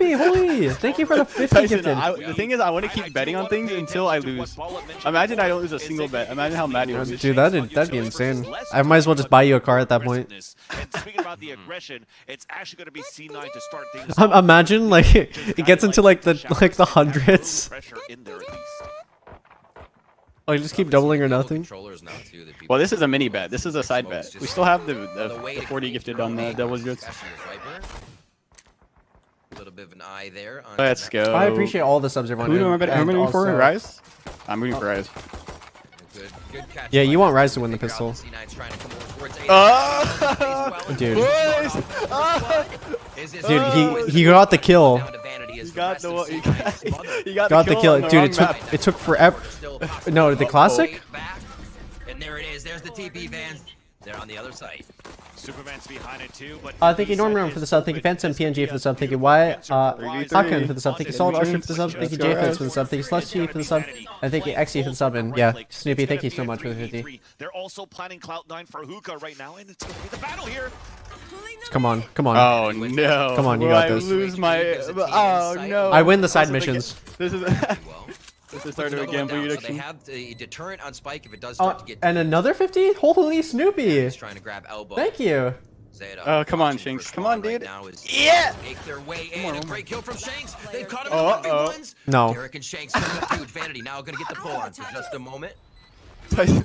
Snoopy, holy! Thank you for the 50 Tyson, gifted. the thing is, I want to keep betting on things until I lose. Imagine I don't lose a single bet. Imagine how mad you would be. Dude, that'd be insane. I might as well just buy you a car at that point. And speaking about the aggression, it's actually going to be C9 to start things. Imagine like it gets into like the hundreds. Oh, you just keep doubling or nothing. Well, this is a mini bet. This is a side bet. We still have the 40 gifted on the Devil's Goods. A little bit of an eye there. Let's go. I appreciate all the subs everyone. Who am I rooting for? Rise? I'm rooting for Rise. Good catch. Yeah, you want Rise to win the pistol. Dude. Dude, he got the kill. He got the kill. Dude, it took forever. No, the classic? And there it is. There's the TP vans. They're on the other side. Superman's behind it too, but thank you Norman for the sub, thank you Phantom PNG for the sub, thank you Hakan for the sub, thank you Solid Archer for the sub, thank you JFans for the sub, thank you Slushy for the sub, and thank you XE for the sub, and yeah, Snoopy, thank you so much for the 50. They're also planning Cloud9 for Hookah right now, and it's going to be the battle here. Come on, come on. Oh no. Come on, you got this. I lose my... Oh no. I win the side missions. This is... This is starting to gamble you. So they have the deterrent on Spike if it does start to get... And another 50? Holy Snoopy. He's trying to grab elbow. Thank you. Oh, come on, Shanks. Come on, dude. Yeah! Make their way in. A great kill from Shanks. They've caught him in the 1v1s. No. Derek and Shanks coming up huge. Vanity now going to get the pull on for just a moment. Tyson.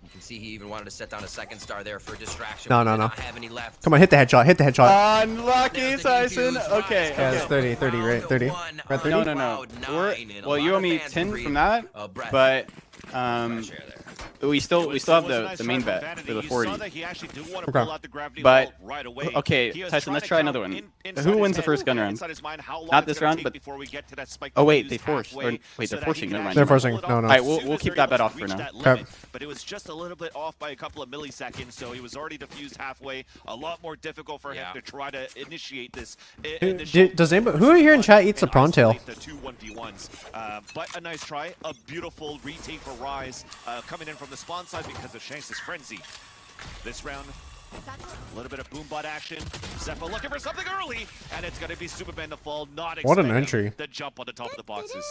You can see he even wanted to set down a second star there for a distraction. No. Not have any left. Come on, hit the headshot, hit the headshot. Unlucky, Tyson. Okay. Yeah, it's 30, right? 30. Right, 30? No. Well, you owe me 10 from that, but we still have the main bet for the 40. But okay, Tyson, let's try another one. Who wins the first gun round? Not this round, but oh wait, they forced. Wait, they're forcing. Never mind. They're forcing. No. All right, we'll keep that bet off for now. Okay. But it was just a little bit off by a couple of milliseconds, so he was already defused halfway. A lot more difficult for him to try to initiate this. Does anybody, who here in chat eats a prawn tail? The two 1v1s, but a nice try, a beautiful retake for Rise, coming in from the spawn side because of Shanks' frenzy. This round, a little bit of boombot action. Zephyr looking for something early, and it's going to be Superman to fall. Not what an entry! The jump on the top of the boxes.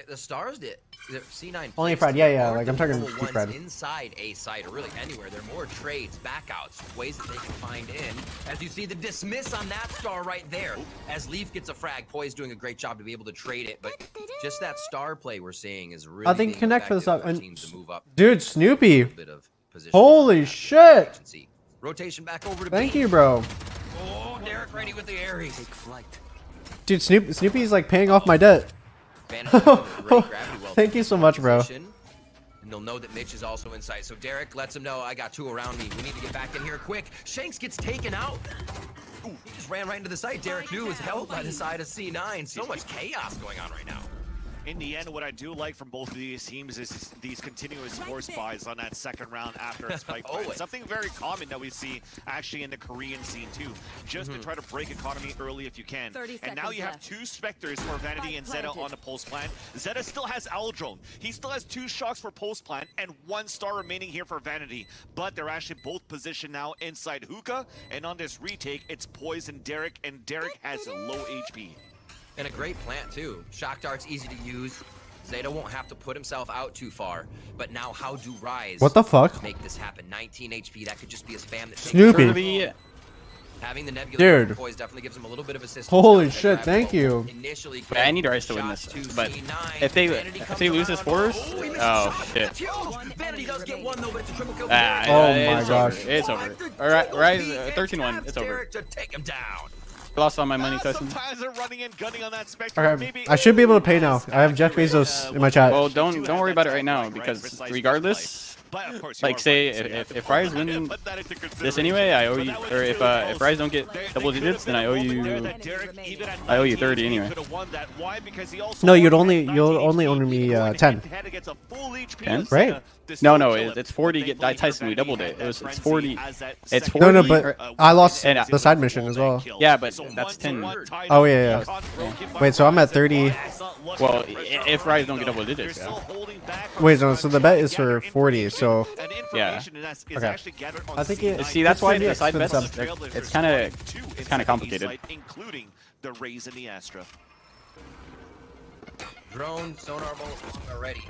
The stars did. C9. Only Fred, yeah. Like I'm talking Fred. Inside A side or really anywhere. There are more trades, backouts, ways that they can find in. As you see the dismiss on that star right there. As Leaf gets a frag, Poise doing a great job to be able to trade it, but just that star play we're seeing is really. I think connect for this up and move up. Dude, Snoopy. Holy shit! Rotation back over to Thank you, bro. Oh, Derek ready with the Aries. Dude, Snoopy's like paying off my debt. Thank you so much, bro. And they'll know that Mitch is also inside. So Derek lets him know, I got two around me. We need to get back in here quick. Shanks gets taken out. Ooh, he just ran right into the site. Derek knew was held by the side of C9. So much chaos going on right now. In the end, what I do like from both of these teams is these continuous force buys on that second round after a spike plant. Something very common that we see actually in the Korean scene too. Just to try to break economy early if you can. And now you have two Spectres for Vanity and Zeta on the Pulse plant. Zeta still has Aldrone. He still has 2 shocks for Pulse plant and 1 star remaining here for Vanity. But they're actually both positioned now inside Hookah. And on this retake, it's Poise and Derek has low HP. And a great plant too. Shock dart's easy to use. Zeta won't have to put himself out too far. But now how do Rise what the fuck? Make this happen? 19 HP, that could just be a spam that takes Snoopy. Having the nebula dude. Poise definitely gives him a little bit of assistance. Holy shit, thank you. Initially, I need Rise to win this, but if they lose this force, oh shit. Vanity does get one though, but it's a triple kill. Oh my gosh. It's over. Alright, Rise 13-1, it's over. To take him down. Lost all my money, Tyson. Okay, I should be able to pay now. I have Jeff Bezos in my chat. Well, don't worry about it right now because regardless, like say if Rise win this anyway, I owe you. Or if Rise don't get double digits, then I owe you 30 anyway. No, you'll only owe me 10. 10? Right? No, it's 40. Tyson, we doubled it. It's 40. It's 40. No, but I lost the side mission as well. Yeah, but that's 10. Oh yeah. Wait, so I'm at 30. Well, if Rise don't get double digits, yeah. Wait, no, so the bet is for 40. So yeah. Okay. I think it. See, that's why the side bets. It's kind of complicated. Including the raise in the Astra. Drone, sonar bolt are ready.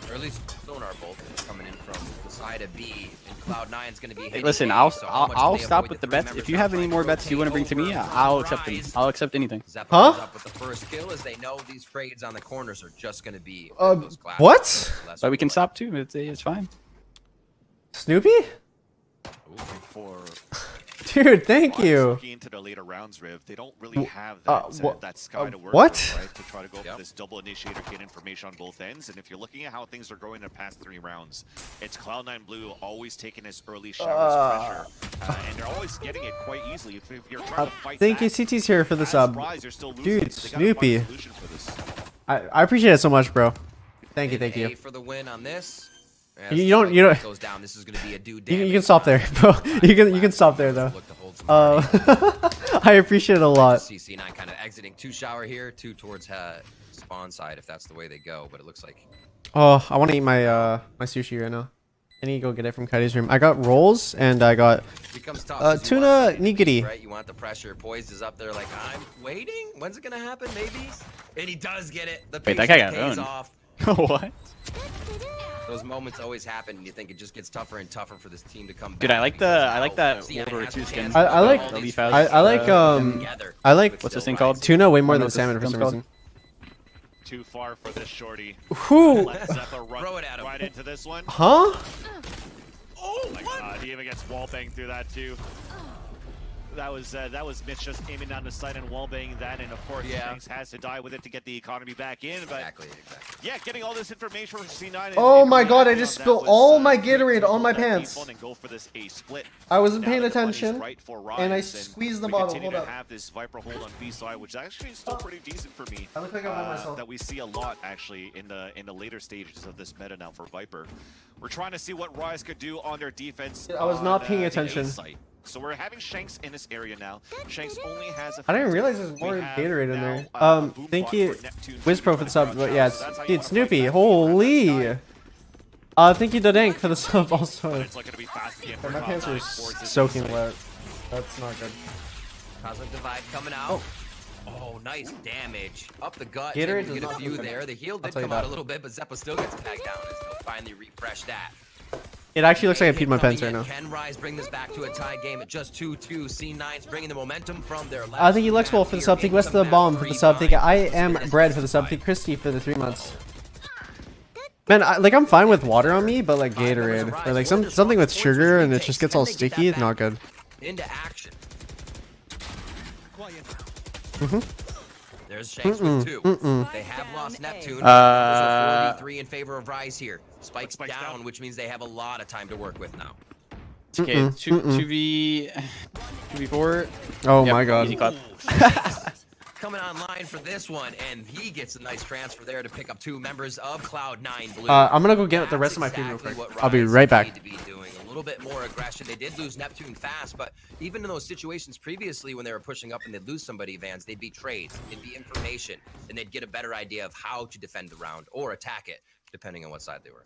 Or at least sonar bolt is coming in from the side of B, and Cloud9 is going to be hitting. Listen, I'll stop with the bets. If you have any more bets you want to bring to me, I'll accept them. I'll accept anything. Huh? Up with the first kill, as they know these trades on the corners are just going to be What? But we can stop too. It's fine. Snoopy? For Dude, thank you. looking into the later rounds, Riv, they don't really have that sky to work what? with, right? To try to go for this double initiator, get information on both ends. And if you're looking at how things are going in the past 3 rounds, it's Cloud9 Blue always taking his early showers pressure, and they're always getting it quite easily. If you're trying to fight thank you, back, CT's here for the sub. Rise, they're still losing. Dude, So they gotta find a Snoopy. solution for this. I appreciate it so much, bro. Thank you. For the win on this. You don't. Goes down. This is going to be a You can stop there, bro. You can stop there though. I appreciate it a lot. C9 kind of exiting 2 shower here, 2 towards spawn side if that's the way they go, but it looks like. Oh, I want to eat my my sushi right now. I need to go get it from Kai's room. I got rolls and I got tuna nigiri. Right, you want the pressure. Poised is up there like, I'm waiting. When's it gonna happen? Maybe. And he does get it. The Wait, that guy got pays owned. off. What? Those moments always happen, and you think it just gets tougher and tougher for this team to come back. Dude, I like that World War II skin. I like the leaf house. I like what's this thing called? tuna way more than salmon for some reason. Too far for this shorty. Who? Let Zeppa run Throw it at him. right into this one. Huh? Oh my god, he even gets wallbang through that too. That was Mitch just aiming down the sight and wallbanging that, and of course Shanks has to die with it to get the economy back in. But Exactly. yeah, getting all this information from C9. Oh my god, I just spilled all my Gatorade on my pants. And go for this A split. I wasn't Now paying that the money's attention, right for and I Rise, squeezed the we bottle. continue Hold to up. have this Viper hold on B side, which actually is still pretty decent for me. I look like I'm by myself. That we see a lot actually in the later stages of this meta now for Viper. We're trying to see what Rise could do on their defense. I was not paying the A attention. site. So we're having Shanks in this area now. Shanks only has a I didn't realize there's more Gatorade in there. Thank you, WizPro for the sub. But yeah, dude, Snoopy, holy. Thank you, Dodank, for the sub also. My pants are soaking wet. That's not good. Cosmic Divide coming out. Oh, nice damage. Up the gut. Gatorade Get a few there. The heal did come out a little bit, but Zeppa still gets tagged down as they'll finally refresh that. It actually looks like I peed my pants right now. Can Rise bring this back to a tie game at just 2-2? C9's bringing the momentum from their left. I think you Lexwell for the sub. Thank West of the Bomb for the sub. Thank I am Bread for the sub. Thank Christy for the 3 months. Man, I'm fine with water on me, but like Gatorade or like something with sugar and it just gets all sticky. It's not good. Into action. There's Mm-mm. Shanks with 2. They have lost Neptune. There's a 4v3 in favor of Rise here. Spikes down, which means they have a lot of time to work with now. Okay, 2v4. Oh my god. Easy clap. Coming online for this one, and he gets a nice transfer there to pick up 2 members of Cloud9 Blue. I'm gonna go get the rest of my food real quick. I'll be right back. To be doing a little bit more aggression. They did lose Neptune fast, but even in those situations previously when they were pushing up and they'd lose somebody, Vans, they'd be trades, it'd be information, and they'd get a better idea of how to defend the round or attack it, depending on what side they were.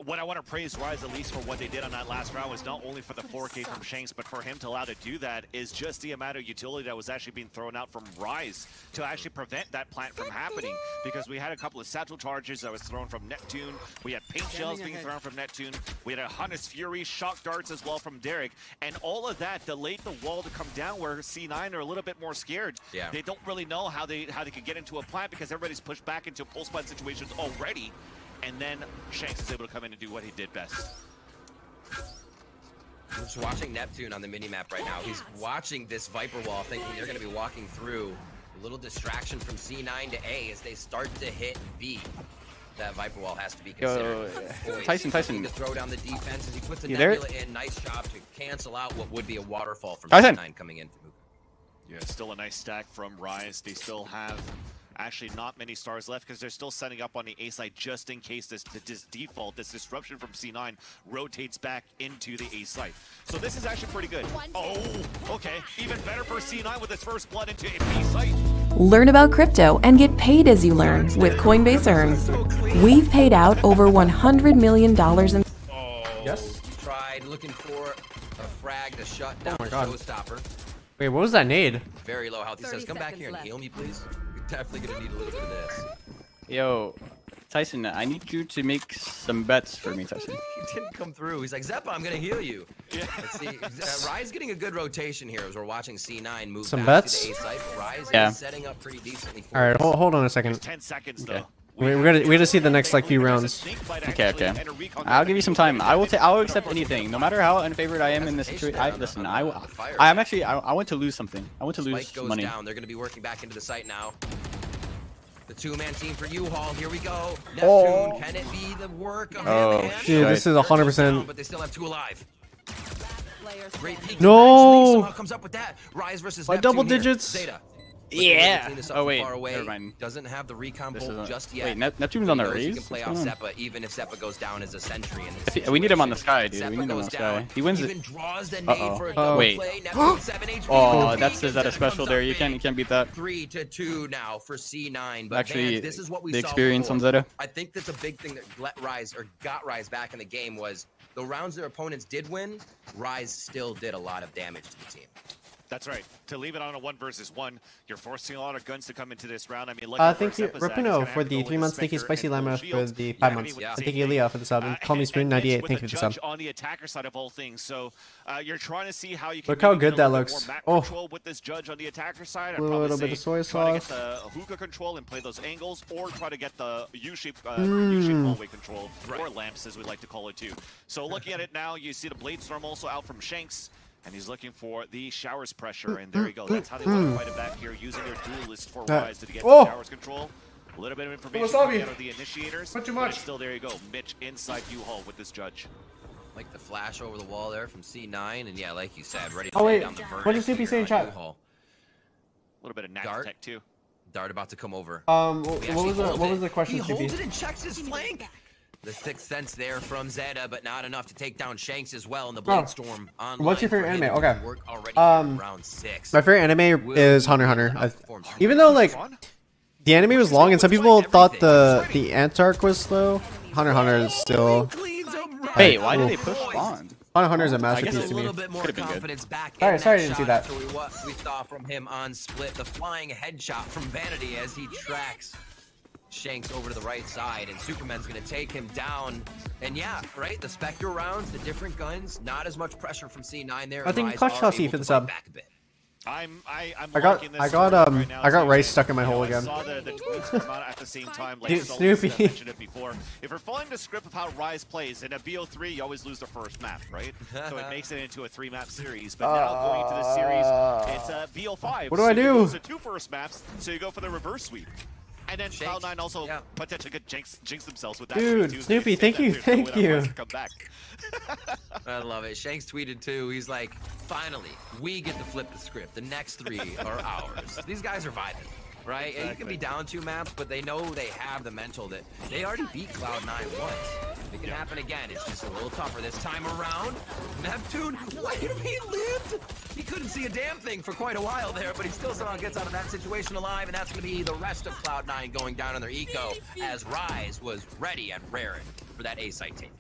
What I want to praise Rise at least for what they did on that last round was not only for the 4K from Shanks, but for him to allow to do that is just the amount of utility that was actually being thrown out from Rise to actually prevent that plant from happening. Because we had a couple of satchel charges that was thrown from Neptune. We had paint shells being thrown from Neptune. We had a Hunter's Fury, shock darts as well from Derek. And all of that delayed the wall to come down where C9 are a little bit more scared. Yeah. They don't really know how they could get into a plant because everybody's pushed back into pulse plant situations already. And then Shanks is able to come in and do what he did best. I'm just watching Neptune on the minimap right now. He's watching this Viper wall thinking they're going to be walking through. A little distraction from C9 to A as they start to hit B. That Viper wall has to be considered. Tyson. To throw down the defense as he puts the You Nebula there? in. Nice job to cancel out what would be a waterfall from Tyson. C9 coming in. Yeah, still a nice stack from Rise. They still have actually not many stars left because they're still setting up on the A site just in case this default, this disruption from C9 rotates back into the A site. So this is actually pretty good. Oh, okay. Even better for C9 with his first blood into a B site. Learn about crypto and get paid as you learn with Coinbase Earn. We've paid out over $100 million in... Yes? Tried looking for a frag to shut down the showstopper. Wait, what was that nade? Very low health. He says, come back here and heal me, please. You're definitely going to need a little bit of this. Yo, Tyson, I need you to make some bets for me, Tyson. He didn't come through. He's like, Zeppa, I'm going to heal you. Yeah. Let's see. Rise getting a good rotation here as we're watching C9 move some back bets? to the A site. Rise is setting up pretty decently for All right, hold on a second. 10 seconds, though. We gotta see the next like few rounds. Okay. I'll give you some time. I will accept anything, no matter how unfavored I am in this situation. Listen, I want to lose something. I want to lose money. Down. They're going to be working back into the site now. The two-man team for U-Haul. Here we go. Neptune, can it be the work of him? Dude, this is 100%. But they still have two alive. Great peek. No. Somehow comes up with that. Rise versus by Neptune double here. digits. Zeta. Yeah. Oh wait, never mind. Doesn't have the recon bolt just yet. Wait, Neptune's on the raise? He can play off Zeppa even if Zeppa goes down as a sentry. We need him on the sky, dude. We need him on the sky. He wins it. Wait. Oh, that's is that a special there? You can't beat that. 3-2 now for C9. But actually, man, this is what we the saw experience before. on Zeta. I think that's a big thing that got Rise back in the game was the rounds their opponents did win. Rise still did a lot of damage to the team. That's right. To leave it on a 1 versus 1, you're forcing a lot of guns to come into this round. I mean, thank you, Rapino, for the 3 months. Thank you, Spicy Lama, for the 5 months. And thank you, Leah, for the sub. And Call Me Spoon 98. Thank you for the sub. On the attacker side of all things, so you're trying to see how you can look how good that looks. Control with this judge on the attacker side. A little bit of soy sauce. Try to get the hookah control and play those angles, or try to get the U-shape hallway control, or lamps as we like to call it too. So looking at it now, you see the Blade Storm also out from Shanks. And he's looking for the Showers pressure, and there you go. That's how they want to fight it back here, using their duelist for Rise to get the Showers control. A little bit of information coming out of the initiators, but still there you go. Mitch inside U-Haul with this judge. Like the flash over the wall there from C9, and yeah, like you said, ready to wait, down the verdict. what does Snoopy say in chat? A little bit of Nats Tech too. Dart about to come over. What was the question, He Snoopy? holds it and checks his flank. The sixth sense there from Zeta, but not enough to take down Shanks as well in the Blade Storm. What's your favorite anime? Okay. Round 6. My favorite anime is Hunter x Hunter. Even though like the anime was long and some people thought the Antark was slow, Hunter x Hunter is still. Wait, why did they push Spawn? Hunter x Hunter is a masterpiece to me. Could have been good. Sorry, I didn't see that. What we saw from him on Split, the flying headshot from Vanity as he tracks Shanks over to the right side, and Superman's gonna take him down. And yeah, right, the Spectre rounds, the different guns, not as much pressure from C9 there. I think Clutch Chelsea for the sub. I got Rice stuck in my hole again. I saw the tweets come out at the same time. Like dude, Snoopy. Mentioned it before. If you're following the script of how Rise plays, in a BO3, you always lose the first map, right? So it makes it into a 3-map series. But now going into the series, it's a BO5. What do I do? Lose the 2 first maps, so you go for the reverse sweep. And then Cloud9 also potentially could jinx themselves with that. Dude, Snoopy, thank you. Come back. I love it. Shanks tweeted too. He's like, finally, we get to flip the script. The next 3 are ours. These guys are vibing, right? Exactly. You can be down 2 maps, but they know they have the mental that they already beat Cloud9 once. It can happen again. It's just a little tougher this time around. Neptune, he lived. He couldn't see a damn thing for quite a while there, but he still somehow gets out of that situation alive, and that's going to be the rest of Cloud9 going down on their eco as Rise was ready and raring for that A-site take.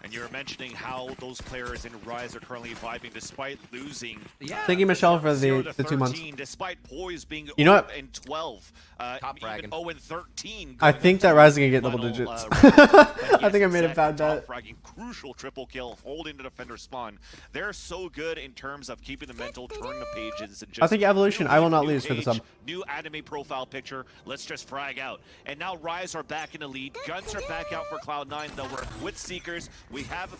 And you were mentioning how those players in Rise are currently vibing despite losing. Thank you, Michelle, for the 2 months. Despite Poise being 0-12, top even 0-13. I think that Rise is gonna get double digits. I think I made a bad bet. Crucial triple kill, holding the defender spawn. They're so good in terms of keeping the mental, turning the pages, and just. I think Evolution. I will not lose for the sub. New anime profile picture. Let's just frag out. And now Rise are back in the lead. Guns are back out for Cloud9. They'll work with Seekers. We have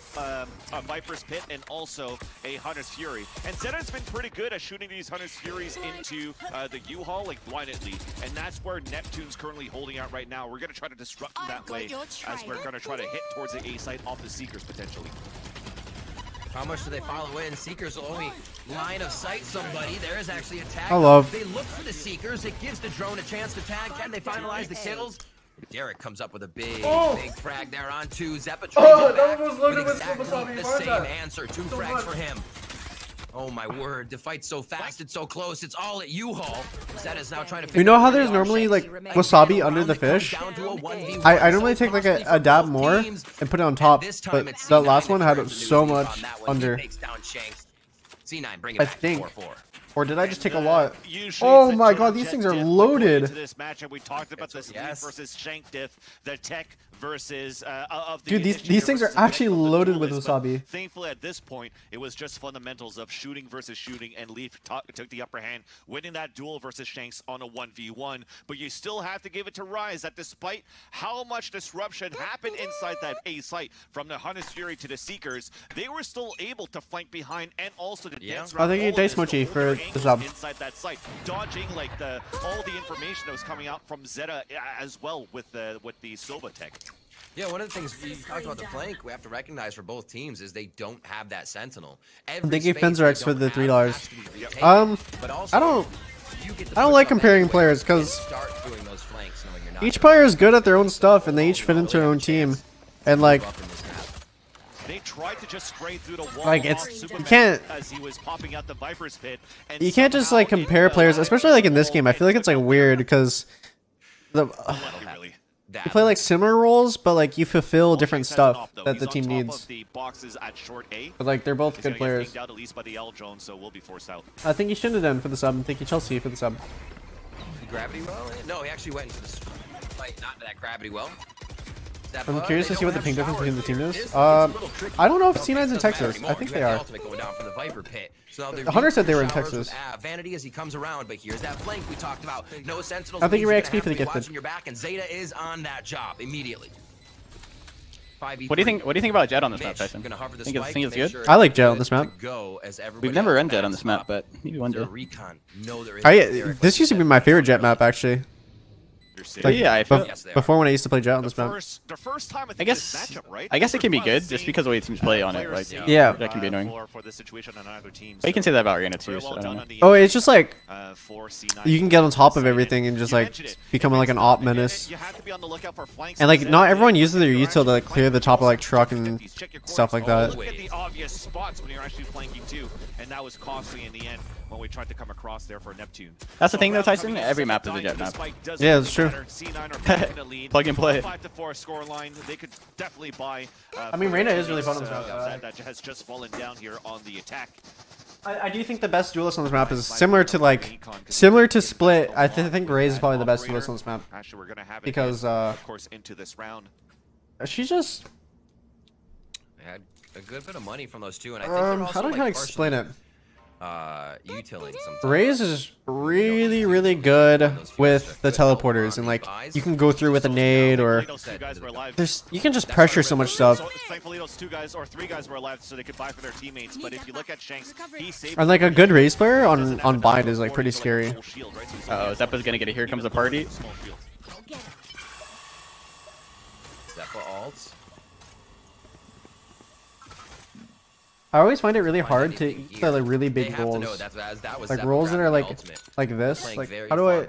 a Viper's Pit and also a Hunter's Fury. And Zeta's been pretty good at shooting these Hunter's Furies into the U-Haul, like blindedly. And that's where Neptune's currently holding out right now. We're going to try to disrupt them that way as we're going to try to hit towards the A site off the Seekers potentially. How much do they follow in? Seekers will only line of sight somebody. There is actually a tag. They look for the Seekers. It gives the drone a chance to tag. Can they finalize the kills? Derek comes up with a big frag there on 2. Zeppa with exactly the same answer. 2 frags for him. Oh my word, the fight's so fast, it's so close, it's all at U-Haul. Zeta is now trying to... You know how there's normally like wasabi under the fish? I normally take like a dab more and put it on top, but that last one had so much under. I think. Or did I just take a lot? Oh my god, these things are loaded. This matchup, we talked about this versus Shank diff, the tech versus dude, these things are actually loaded with wasabi. Thankfully, at this point, it was just fundamentals of shooting versus shooting, and Leaf took the upper hand, winning that duel versus Shanks on a 1v1. But you still have to give it to Rise that despite how much disruption happened inside that A site, from the Hunter's Fury to the Seekers, they were still able to flank behind and also to dance around. I think you Dice Mochi for the sub. Inside that site, dodging like all the information that was coming out from Zeta as well with the Silva tech. Yeah, one of the things we talked about the flank we have to recognize for both teams is they don't have that sentinel. Thank you, Fenzerex, for the $3. I don't like comparing players because each player is good at their own stuff and they each fit into their own team, and like they tried to just spray through the wall. Like you can't as he was popping out the Viper's pit, and you can't just like compare players, especially like in this game. I feel like it's like weird because you play like similar roles, but like you fulfill different stuff that the team needs. But like they're both good players. I think you shouldn't have done for the sub. Thank you, Chelsea, for the sub. Gravity well? No, he actually went into the fight, not that gravity well. I'm curious to see what the ping difference between the team is. I don't know if C9's in Texas. I think they are. Hunter said they were in Texas. Vanity as he comes around, but here's that flank we talked about. No sentinels. I think you're XP for the gifted. Your back, and Zeta is on that job immediately. What do you think about Jet on this map, Tyson? Think it's good? I like Jet on this map. We've never run Jet on this map, but maybe one day. This used to be my favorite Jet map, actually. Like, yeah, before when I used to play Jet on this map. I guess it can be good just because the way teams play on it. Like, yeah, that can be annoying. But you can say that about Reina too. So I don't know. Oh, it's just like you can get on top of everything and just like become like an op menace. And like not everyone uses their util to like clear the top of like truck and stuff like that. Look at the obvious spots when you're actually flanking too, and that was costly in the end when we tried to come across there for Neptune. That's the thing though, Tyson. Every map is a Jet map. Yeah, that's true. Plug and play. 5-4 score line. They could definitely buy. I mean, Reina is really fun on this map. That has just fallen down here on the attack. I do think the best duelist on this map is similar to Split. I think Raze is probably the best duelist on this map. Actually, we're gonna have it because of course into this round. She's just had a good bit of money from those two, and I think they're also, how do I kind of explain it? Utiling sometimes. Raze is really good with the teleporters, and like you can go through with a nade, or you can just pressure so much stuff. Thankfully those 2 guys or 3 guys were alive so they could buy for their teammates, but if you look at Shanks, he saved. And like a good Raze player on bind is like pretty scary. Oh, Zeppa's gonna get a Here Comes the Party. Zeppa ults. I always find it really hard to eat the like, really big rolls. Like rolls that are like this. Like how do I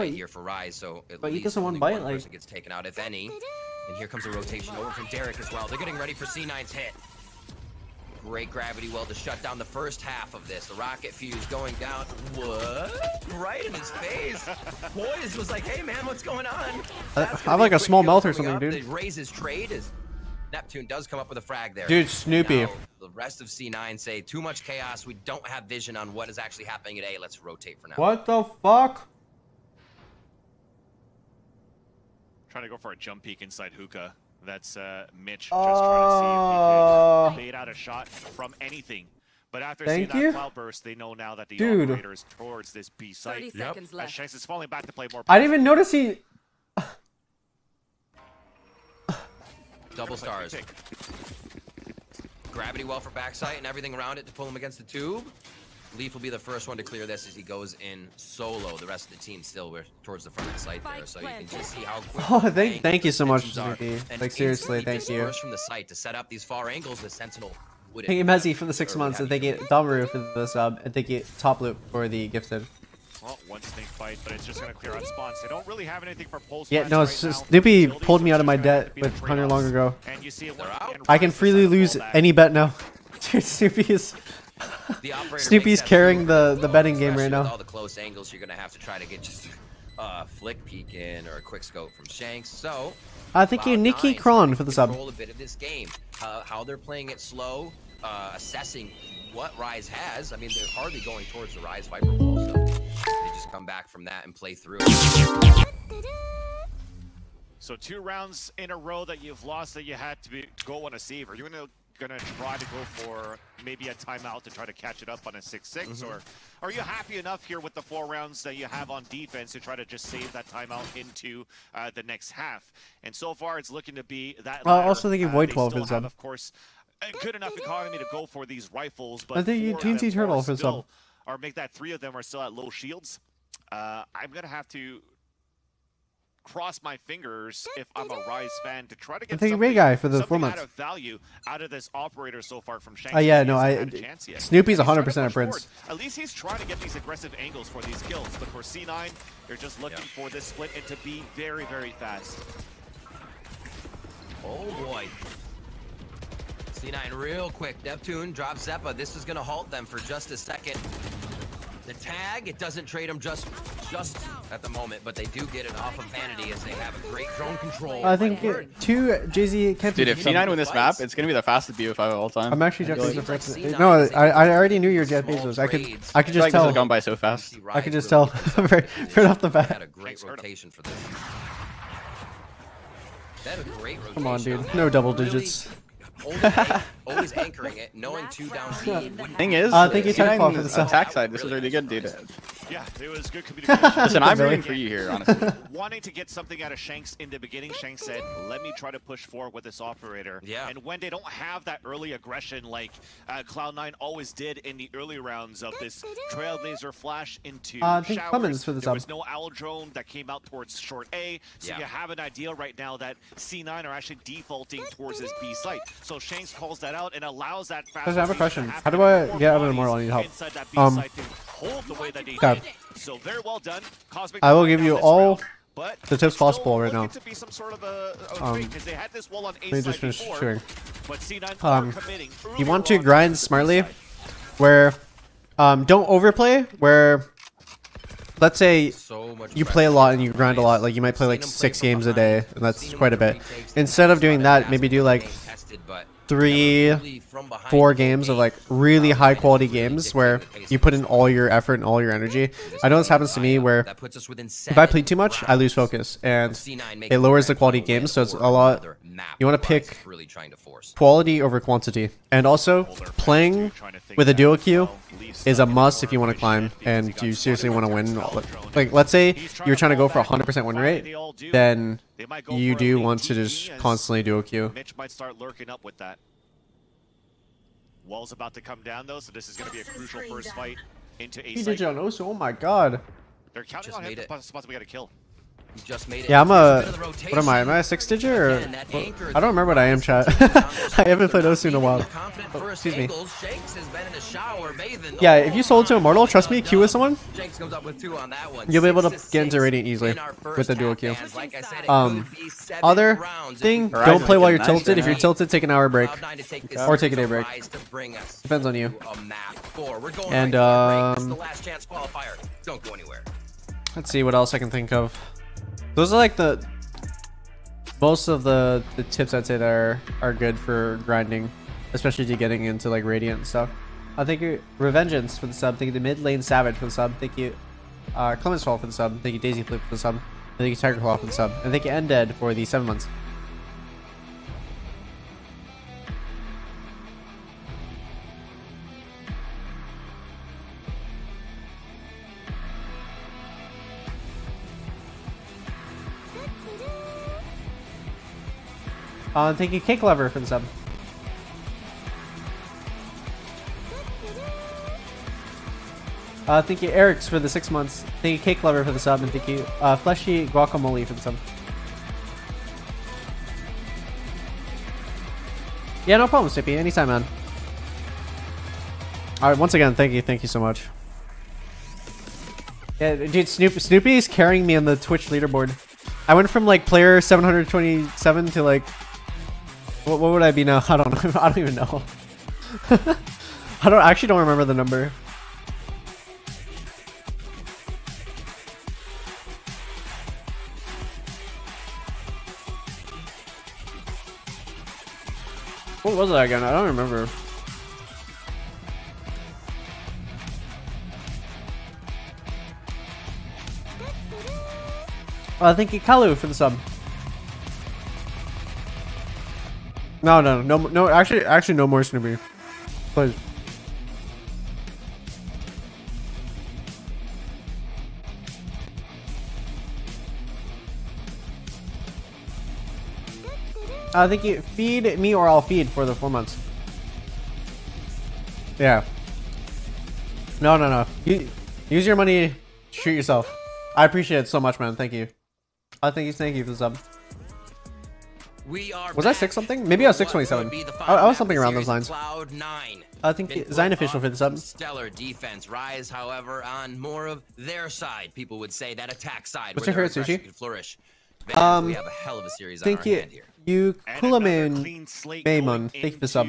here for Rise, so but eat this in one bite? Like gets taken out if any. And here comes a rotation over from Derek as well. They're getting ready for C9's hit. Great gravity well to shut down the first half of this. The rocket fuse going down. What? Right in his face. Poise was like, hey man, what's going on? I have like a small melt or something, dude. Raises trade is Neptune does come up with a frag there. Dude, Snoopy. Now, the rest of C9 say too much chaos. We don't have vision on what is actually happening at A. Let's rotate for now. What the fuck? Trying to go for a jump peek inside hookah. That's Mitch just trying to see if he could bait out a shot from anything. But after seeing that cloudburst, they know now that the operator is towards this B site. 30 seconds left. Shanks is falling back to play more. I didn't even notice he. Double stars. Gravity well for backside and everything around it to pull him against the tube. Leaf will be the first one to clear this as he goes in solo. The rest of the team still towards the front of the site there, so you can just see how quick. Oh, thank you so much, Snoopy. Like seriously, thank you. From the site to set up these far angles, the Sentinel Thank you, Mezzy, for the 6 months, and thank you, Damaru, for the sub, and thank you, Top Loop, for the gifted. Well, one snake bite, but it's just going to clear out spawns. They don't really have anything for pulse. Yeah, no, it's just Snoopy pulled me out of my debt with 100 long ago. I can freely lose any bet now. Dude, Snoopy's carrying the betting game right now. With all the close angles, you're going to have to try to get just flick peek in or a quick scope from Shanks. So thank you, Nikki Kron, for the sub. Control a bit of this game, how they're playing it slow, assessing what Rise has. I mean, they're hardly going towards the Rise Viper wall, so they just come back from that and play through it. So 2 rounds in a row that you've lost that you had to go on a save. Are you gonna try to go for maybe a timeout to try to catch it up on a 6-6, or are you happy enough here with the 4 rounds that you have on defense to try to just save that timeout into the next half? And so far, it's looking to be that. Also thinking Void 12 is of course, a good enough economy to go for these rifles, but I think you TNT Turtle for some, or make that 3 of them are still at low shields. I'm gonna have to cross my fingers if I'm a Rise fan to try to get something guy for the 4 months. Out of value out of this operator so far from Shanks. Yeah, no, Snoopy's 100% a Prince. At least he's trying to get these aggressive angles for these kills, but for C9, they're just looking for this split and to be very, very fast. Oh boy. C9 real quick. Neptune drops Zeppa. This is going to halt them for just a second. The tag, it doesn't trade them just at the moment, but they do get it off of Vanity as they have a great drone control. I think 2 JZ can't. Dude, if C9 win this map, it's gonna be the fastest BO5 of all time. I'm actually Jeff Bezos. No, I already knew you were Jeff Bezos. I could just tell. It's gone by so fast. I could just tell right off the bat. Had a great rotation for this. That had a great rotation. Come on, dude. No double digits. Always anchoring it, knowing 2 down B. Thing is, thank you, for the attack side. This is really good, dude. Yeah, it was good communication. Listen, I'm rooting for you here, honestly. Wanting to get something out of Shanks in the beginning, Shanks said, let me try to push forward with this operator. Yeah. And when they don't have that early aggression like Cloud9 always did in the early rounds of this Trailblazer flash into showers, for the there was no Owl Drone that came out towards short A, so you have an idea right now that C9 are actually defaulting towards this B site. So Shanks calls that out and allows that fast. I have a question. How do I get out of Immortal? I need help. Okay. So very well done. Cosmic I will give you all but the tips possible right now. To be some sort of a they had this wall on A let me just finish sharing. But C9 you want to grind smartly, where don't overplay. Where let's say you play a lot and you grind a lot, like you might play like 6 games a day, and that's quite a bit. Instead of doing that, maybe do like 3, 4 games of like really high quality games where you put in all your effort and all your energy. I know this happens to me where if I play too much, I lose focus and it lowers the quality of games. So it's a lot. You want to pick quality over quantity, and also playing with a duo queue is a must if you want to climb and you seriously want to win. Like let's say you're trying to go for 100% win rate, then you do want to just constantly duo queue. Mitch might start lurking up with that. Wall's about to come down though, so this is going to be a crucial first fight into A site. Oh my god. They're counting on him to possibly get a kill. He just made it. Yeah, I'm a. What am I? Am I a 6 digit or? I don't remember what I am, chat. I haven't played Osu in a while. Oh, excuse me. Yeah, if you sold to Immortal, trust me, queue with someone, you'll be able to get into Radiant easily with the dual queue. Other thing, don't play while you're tilted. If you're tilted, take an hour break or take a day break. Depends on you. And let's see what else I can think of. Those are like the most of the tips I'd say that are good for grinding, especially to getting into like Radiant and stuff. Thank you Revengeance for the sub. Thank you the Mid Lane Savage for the sub. Thank you Clemens Fall for the sub. Thank you Daisy Flip for the sub. And thank you Tiger Claw for the sub. And thank you Undead for the 7 months. Thank you, Cake Lover, for the sub. Thank you, Eric's, for the 6 months. Thank you, Cake Lover, for the sub, and thank you, Fleshy Guacamole, for the sub. Yeah, no problem, Sippy. Anytime, man. All right, once again, thank you so much. Yeah, dude, Snoopy is carrying me on the Twitch leaderboard. I went from like player 727 to like, what would I be now? I don't know. I don't even know. I actually don't remember the number. What was that again? I don't remember. Thank you, Kalu, for the sub. No. Actually, no more Snoopy. Please. I think you feed me or I'll feed for the 4 months. Yeah. No. Use your money. Shoot yourself. I appreciate it so much, man. Thank you. Thank you for the sub. Was I 6 something? Maybe I was 627. I was something around those lines. I think Zine official for the sub. Stellar defense. Rise, however, on more of their side. People would say that attack side. What's your favorite sushi? Could flourish. We have a hell of a series on our hand here. You Kulaman Maymon, thank you for the sub.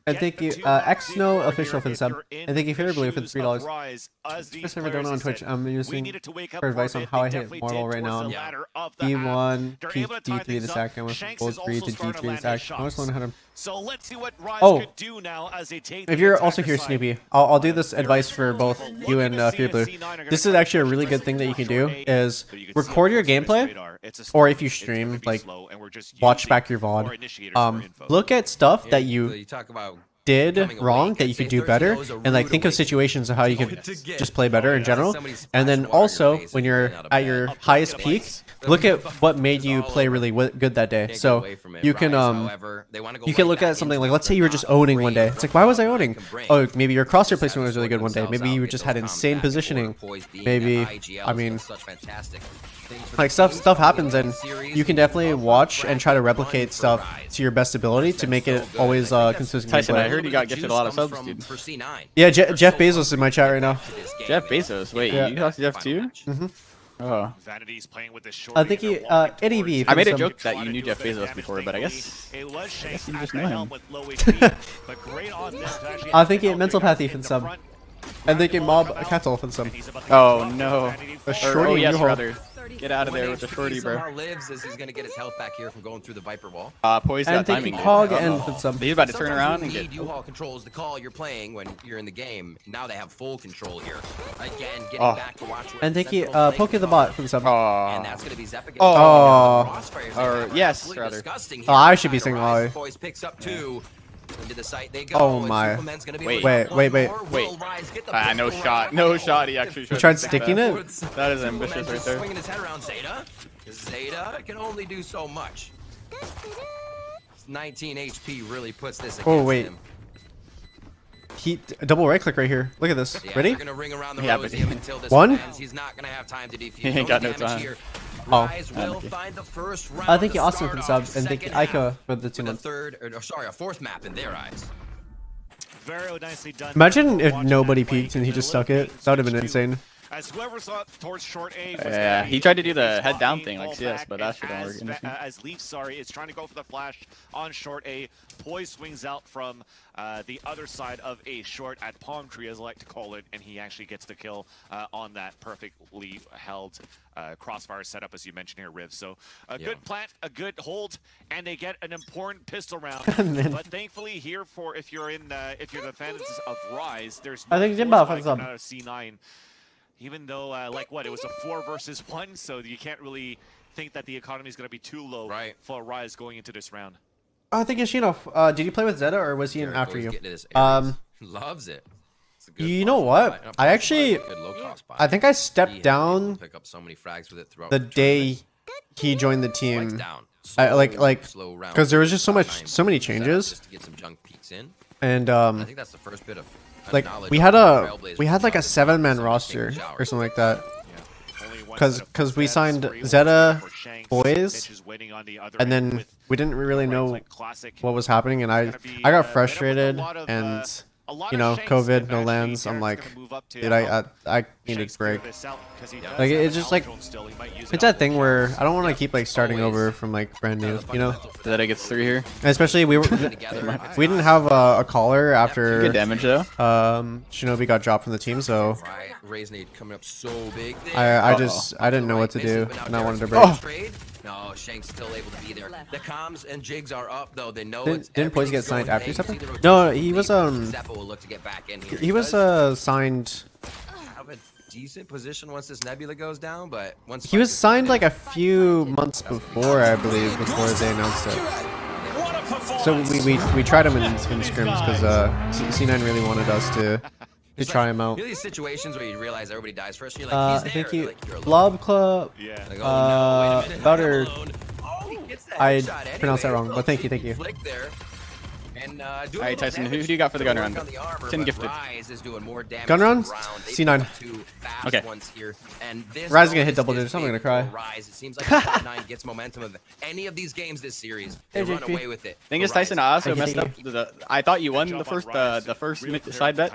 And thank you Xno official for the sub. And thank you favorably for the $3. First time I don't know on Twitch. I'm using for advice on how I hit Mortal right now. D1 D3 to stack. I went from gold 3 to D3 to stack. I was learning how to. So let's see what Rise could do now as they take. If you're also here, Snoopy, I'll do this advice for both you and Fear Blue. This is actually a really good thing that you can do is record your gameplay, or if you stream, like watch back your VOD. Look at stuff that you did wrong that you could do better, and like think of situations of how you could just play better in general. And then also when you're at your highest peak, look at what made you play really good that day. So you can look at something like, let's say you were just owning one day. It's like, why was I owning? Oh, maybe your crosshair placement was really good one day. Maybe you just had insane positioning. Maybe, I mean, like stuff happens, and you can definitely watch and try to replicate stuff to your best ability to make it always consistent. Tyson, I heard you got gifted a lot of subs, dude. Yeah, Jeff Bezos is in my chat right now. Jeff Bezos? Wait, you talked to Jeff too? Mm-hmm. Oh. I think you, Eddie V. I made a joke that you knew Jeff Bezos before, but I guess you just know him. I think you mental pathy for the sub. And they can mob a cattle for the sub. Oh no. A shorty, oh yes, brother. Get out of there with the shorty, bro. Lives as he's gonna get his health back here from going through the Viper wall. Poise that timing. Hog and some. He's about to turn around and get. U-Haul controls the call you're playing when you're in the game. Now they have full control here. Again, getting back to watch. And thank you, Poke the bot for the sub. And that's gonna be Zep again. Or yes, rather. Oh, I should be saying Ollie. Poise picks up 2. Into the site they go. Oh my. Wait. No shot. No shot. He actually tried sticking it? That is ambitious right there. Swinging his head around Zeta. Zeta can only do so much. 19 HP really puts this against him. He double right click right here. Look at this. Yeah, Ready? Gonna ring around the until this one. ends. He's not gonna have time to defuse. He ain't got no time. Here. Oh. Will find the first round I think you Austin for the subs, and thank you Aika for the 2 months. A fourth map in their eyes. Very nicely done. Imagine if nobody peeked and he just stuck it. That would have been insane. As whoever saw towards short A yeah, he tried to do the head down thing like CS, but that shit don't work. As Leaf, is trying to go for the flash on short A. Poise swings out from the other side of A short at Palm Tree, as I like to call it, and he actually gets the kill on that perfectly held crossfire setup, as you mentioned here, Riv. So a good plant, a good hold, and they get an important pistol round. But thankfully here, for if you're the fans of Rise, there's no out of C9. Even though, like what, it was a 4 versus 1, so you can't really think that the economy is going to be too low for Rise going into this round. I think Yoshino, did you play with Zeta or was he in after you? Loves it. You know what? I actually, I think I stepped down the day he joined the team. Because there was just so many changes. And I think that's the first bit of. Like we had like a 7-man roster or something like that, because we signed Zeta, Boys, and then we didn't really know what was happening, and I got frustrated, and you know, COVID, no lands. I'm like, dude, I need a break. Like it's just like it's that thing where I don't want to keep like starting over from like brand new, you know. That I gets 3 here. And especially we didn't have a caller after good damage though. Shinobi got dropped from the team, so coming up so big. I didn't know what to do, and I wanted to break. No, Shank's still able to be there. The comms and jigs are up though. They know didn't Poise get signed after something? No, he was Zeppo will look to get back in here. he was signed. Have a decent position once this nebula goes down, but once he was signed like a few months before, I believe, before they announced it. So we tried him in scrims because C9 really wanted us to try him out. These situations where you realize everybody dies first, and you're like, he's there. Thank you, like, Blob Club. Yeah. Like, oh, no, wait a minute. Butter. I Headshot pronounced that anyway. wrong, but thank you, thank you. Flick there. And, Alright, Tyson, who do you got for the gun round? 10 gifted. Gun round? C9. Okay. Rise is gonna hit double digits. I'm gonna cry. It seems like C9 gets momentum of any of these games this series. They run away with it. Thing is, Tyson, I also messed up. I thought you won the first side bet,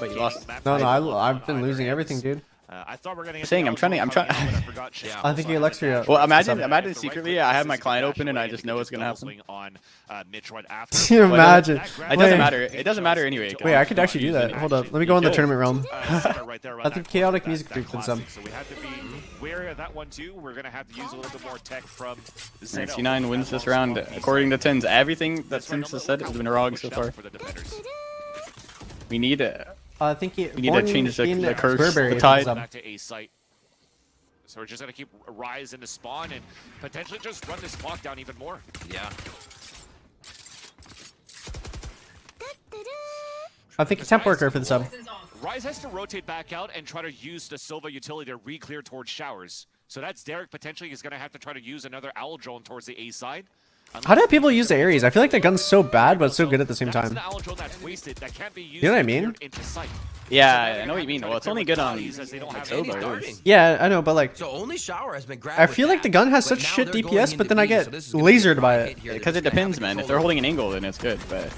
but you lost. No, I've been losing everything, dude. I thought we're gonna. I'm trying. I think you Alexia. Well, imagine secretly I have my client open and I just know what's gonna happen. Can you imagine? It doesn't matter. It doesn't matter anyway. Wait, I could actually do that. Hold up. Let me go in the tournament realm. I think chaotic music freaks some. So we have to be wary of that one too. We're gonna have to use a little bit more tech from the C9 wins this round according to Tenz. Everything that Tenz has said has been wrong so far. We need a. I think we need to change the curse, the tide. Back to A site. So we're just gonna keep Rise into spawn and potentially just run this clock down even more. Yeah. I think a temp worker for the sub. Rise has to rotate back out and try to use the Silva utility to re-clear towards showers. So that's Derek potentially is gonna have to try to use another owl drone towards the A side. How do people use the Ares? I feel like the gun's so bad, but so good at the same time. You know what I mean? Yeah, I know what you mean. Well, it's only good on Silva. Yeah, I know, but like, so only shower has been grabbed. I feel like the gun has such shit DPS, but then I get lasered by it. Because it depends, man. If they're holding an angle, then it's good. But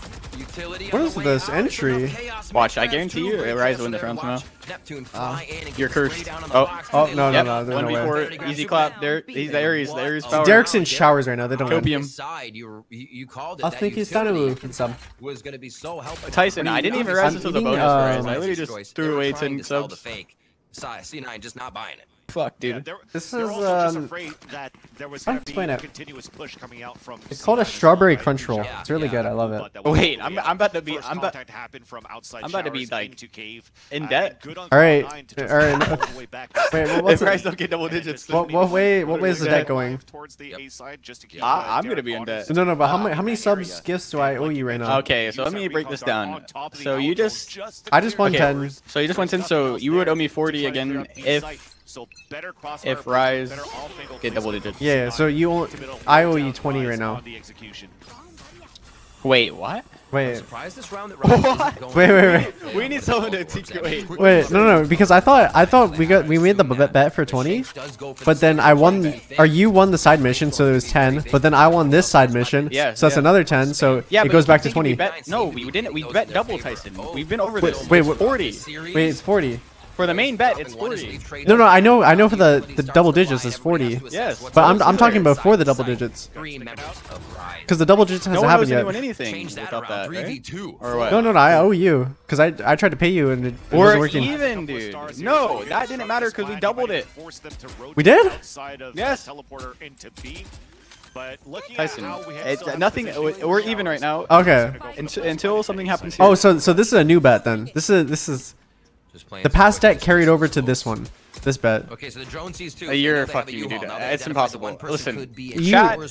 what is this entry? Watch, I guarantee you, Rise will win this round somehow. You're cursed. Oh no, yep. no, no, 1v4, easy clap. There, he's the Ares power. Derek's in showers right now. They don't win. You called it. I think he's done with some. Was going to be so helpful. Tyson, I didn't even rise until the bonus rise. I literally just threw away 10 subs. C9 just not buying it. Fuck, dude. Yeah, this is just afraid that there was going to be a continuous push coming out from. It's called a strawberry crunch roll. It's really good. I love it. Wait, I'm about to be. I'm about to be like in debt. All right. All right. Wait, what's if Rise don't get double digits? What way is the debt going? I'm gonna be in debt. No, but how many subs gifts do I owe you right now? Okay, so let me break this down. So you just. I just won 10. So you just won 10. So you would owe me 40 again if Rise get double digits. Yeah, so I owe you 20 right now. Wait, what? Wait. What? Wait. We need someone to teach you. Wait, no, because I thought we made the bet for 20, but then I won, or you won the side mission, so it was 10. But then I won this side mission, so that's another 10. So it goes back to 20. No, we didn't. We bet double, Tyson. We've been over this. Wait, 40. Wait, it's 40. For the main bet, it's 40. No, I know for the double digits it's 40. Yes. But I'm talking about for the double digits. Because the double digits hasn't happened yet. Anything without that, right? Or what? No, I owe you. Because I tried to pay you and it wasn't working. Even, dude. No, that didn't matter because we doubled it. We did? Yes. But Tyson, it's nothing. We're even right now. Okay. Until something happens here. Oh, so this is a new bet then. This is the past deck carried over to this one. This bet. Okay, so the drone sees two. You're fucking dude. It's impossible. Listen, chat will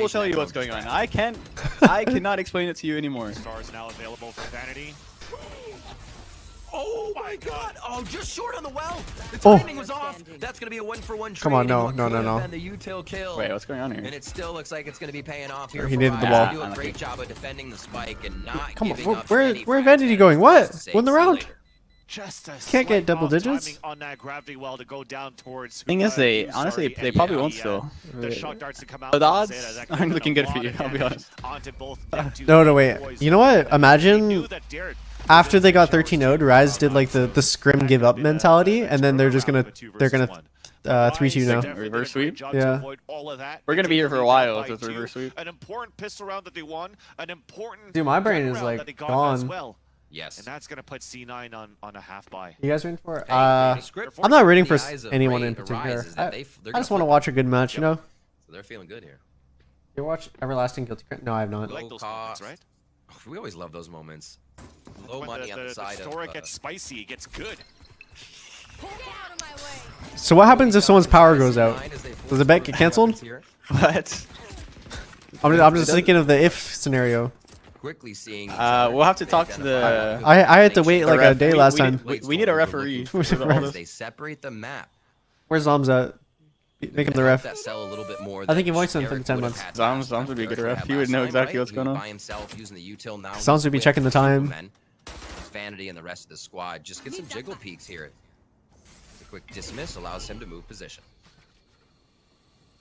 tell you what's going on. I cannot explain it to you anymore. Stars now available for Vanity. Oh my god! Oh, just short on the well. The timing was off. That's gonna be a 1-for-1 trade. Come on, no. Wait, what's going on here? And it still looks like it's gonna be paying off here. He needed the ball. Do a great job of defending the spike and not. Come on, where is Vanity going? What? Won the round? Can't get double digits. On that gravity well to go down towards. Thing is, they probably won't still. The odds aren't looking good for you. I'll be honest. No, wait. You know what? Imagine after they got 13-0'd, Rise did like the scrim give up mentality, and then they're gonna 3-2 now. Reverse sweep. Yeah. We're gonna be here for a while if it's reverse sweep. An important pistol round that they won. An important. Dude, my brain is like gone. Yes. And that's going to put C9 on a half buy. You guys rooting for it? I'm not rooting for anyone in particular. I just want to watch a good match, you know? So they're feeling good here. You watch Everlasting Guilty Crown? No, I have not. Like those moments, right? We always love those moments. Low money on the side the story gets spicy, it gets good. So what happens if someone's power goes out? Does the bet get canceled? What? I'm just thinking of the if scenario. Quickly seeing. We'll have to talk to the. I had to wait like a day last time. We need a referee. They separate the map. Where's Zoms at? Make him the ref. I think he voiced him for 10 months. Zoms would be a good ref. He would know exactly what's going on. Zoms would be checking the time. Vanity and the rest of the squad just get some jiggle peeks here. A quick dismiss allows him to move position.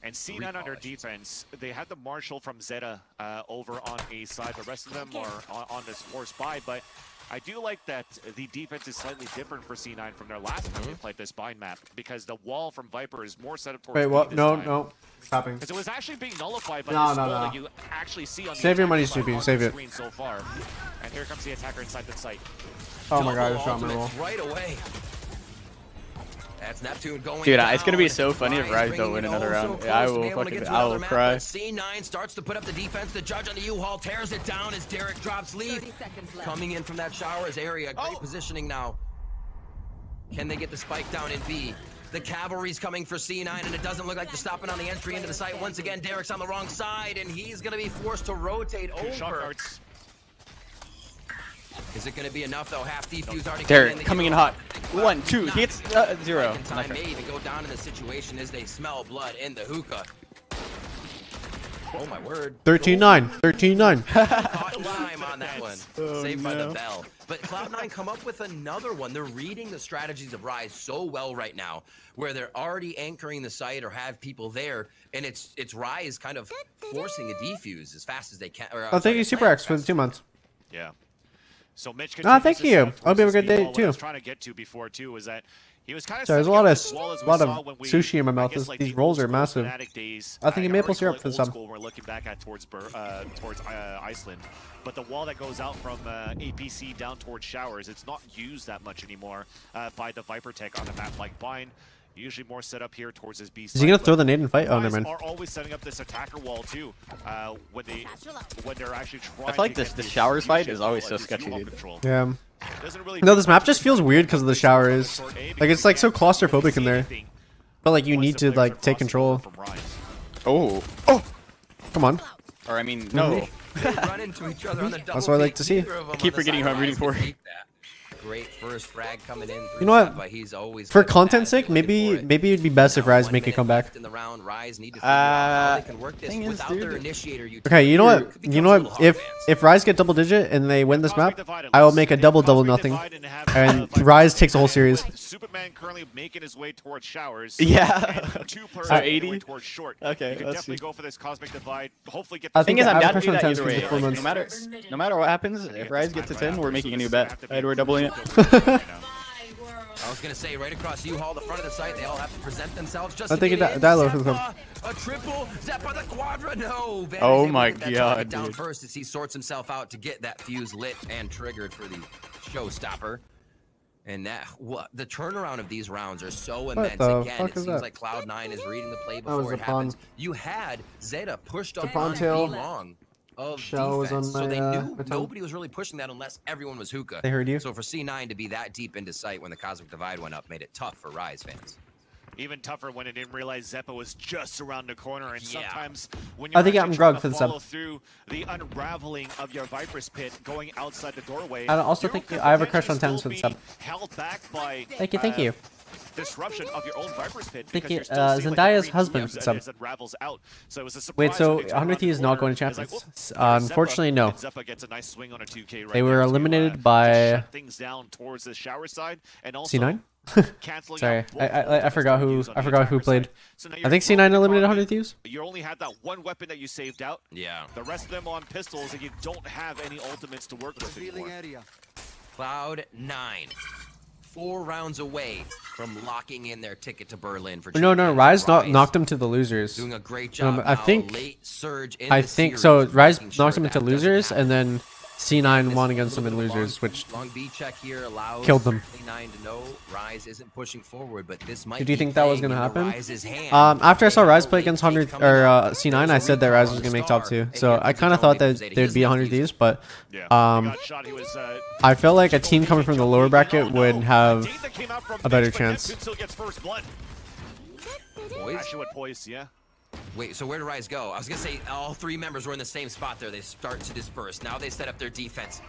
And C9 under defense, they have the Marshal from Zeta over on A side. The rest of them are on this force buy, but I do like that the defense is slightly different for C9 from their last time they played this bind map, because the wall from Viper is more set up towards. Wait, what? No. Stopping. Because it was actually being nullified by this wall that you actually see on the Save your money, Snoopy. Save it. Screen so far. And here comes the attacker inside the site. Oh my god, I shot my wall. Right away. That's Neptune going Dude, down. it's gonna be so funny if Rise don't win another round. Yeah, I will cry. C9 starts to put up the defense. The judge on the U-Haul tears it down as Derek drops lead. Coming in from that showers area. Great positioning now. Can they get the spike down in B? The cavalry's coming for C9, and it doesn't look like they're stopping on the entry into the site. Once again, Derek's on the wrong side, and he's gonna be forced to rotate over. Is it going to be enough though? Half defuse already coming in hot. 1, 2, he hits 0. Time may even go down in the situation as they smell blood in the hookah. Oh my word. 13-9. 13-9. Caught lime on that one. Saved by the bell. But Cloud9 come up with another one. They're reading the strategies of Rise so well right now, where they're already anchoring the site or have people there, and it's Rise kind of forcing a defuse as fast as they can. Oh, thank you, Super X, for the 2 months. Yeah. So Mitch, thank you. I hope you have a good day too. What I was trying to get to before too was that he was kind of. Sorry, there's a lot of sushi in my mouth. These rolls are massive. I think maple syrup for some. We're looking back at towards Iceland, but the wall that goes out from APC down towards Showers, it's not used that much anymore by the Viper Tech on a map like Vine. Usually more set up here towards his B. Is he gonna throw the nade and fight? Oh, never mind. Are always setting up this attacker wall too. When they're actually trying. I feel like the showers fight is always so sketchy, dude. Yeah. No, this map just feels weird because of the showers. Like it's like so claustrophobic in there. But like you need to like take control. Oh. Come on. Or I mean, no. That's what I like to see. I keep forgetting who I'm rooting for. Great first frag coming in. You know what? He's always for content's sake, maybe it'd be best if Rise make a comeback. Okay, you know what? If Rise get double digit and they win this map, I will make a double nothing, and Rise takes a whole series. Superman currently making his way towards Showers. Yeah. So 80. Okay, you can definitely go for this cosmic divide. Hopefully get. The thing is, I'm down to do that either way. No matter what happens, if Rise gets to 10, we're making a new bet. We're doubling it. I was gonna say right across U-Haul, the front of the site, they all have to present themselves. Just I think it dialogue for them. A triple Zeppa the Quadra. No. Oh my god, down first as he sorts himself out to get that fuse lit and triggered for the showstopper. And the turnaround of these rounds are so immense. Again, it seems like Cloud9 is reading the play before it happens. You had Zeta pushed up on B long of defense, so they knew nobody was really pushing that unless everyone was hookah. They heard you. So for C9 to be that deep into sight when the Cosmic Divide went up made it tough for Rise fans. Even tougher when it didn't realize Zeppa was just around the corner, and sometimes when I think I'm grog for the follow through the unraveling of your Viper's pit going outside the doorway. I also think I have a crush on Tenz for the sub. Held back by thank you. disruption of your own Viper's Pit. I think Zendaya's husband fits up. Wait, so 100 Thieves is not going to champions? Unfortunately, no. They were eliminated by C9. Sorry, I forgot who played. I think C9 eliminated 100 Thieves. You only had that one weapon that you saved out. Yeah. The rest of them on pistols, and you don't have any ultimates to work with anymore. Cloud9, 4 rounds away from locking in their ticket to Berlin for. No, Rise knocked them to the losers. Doing a great job. I think. Late surge in I think so. Rise knocked them into losers, and then C9 won against them in losers, which long B check here allows killed them. C9 to know Rise isn't pushing forward, but this might. Did you think that was gonna happen? After I saw Rise play against 100 or C9, I said that Rise was gonna make top 2. So I kind of thought that they'd be 100 Thieves, but I felt like a team coming from the lower bracket would have a better chance. Wait, so where did Rise go? I was gonna say all 3 members were in the same spot there. They start to disperse. Now they set up their defense.